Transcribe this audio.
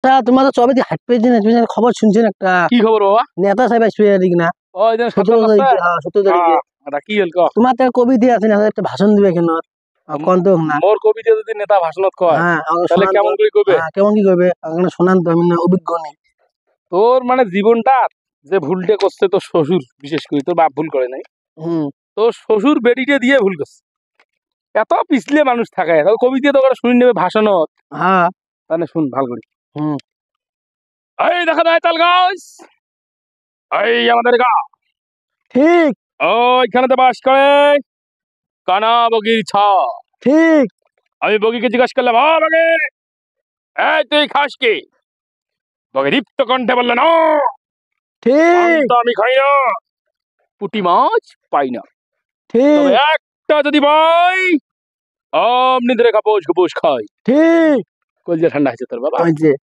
তা তোমার তো চবে হাট পেয়েছি না, তুমি খবর শুনছেন একটা কি খবর বাবা? নেতা সাহেব আসবে এদিক না? ওই যে 17 তারিখে, হ্যাঁ 17 তারিখে। কি হল কো? তোমার তো কবিতা আছে না, একটা ভাষণ দিবে কেন? কন্ত না। মোর কবিতা যদি নেতা ভাষণত কয় হ্যাঁ তাহলে কেমন করে কইবে? হ্যাঁ কেমন কি করবে? শোনান তো, আমি না অভিজ্ঞ নেই। তোর মানে জীবনটা যে ভুলটে করছে তোর শ্বশুর, বিশেষ করে তোর বাপ ভুল করে নাই, তোর শ্বশুর বেটিকে দিয়ে ভুল করছে। এত পিছলে মানুষ থাকে, কবিতা তো শুনি নেবে ভাষণত। হ্যাঁ তাহলে শুন ভাল করে। এই দেখা যায় তাল গাছ, এই আমাদের গা, ঠিক ওইখানেতে বাস করে কানা বগির ছা। ঠিক। আমি বগিকে জিজ্ঞাসা করলাম, বগি এই তুই খাস কি? বগি দীপ্ত কণ্ঠে বললো, না ঠিক আমি খাই না, পুঁটি মাছ পাই না, তবে ঠিক একটা যদি পাই অমনি ধরে কাপোস কুপোস খাই। ঠিক। কলজা ঠান্ডা হয়েছে তোর বাবা।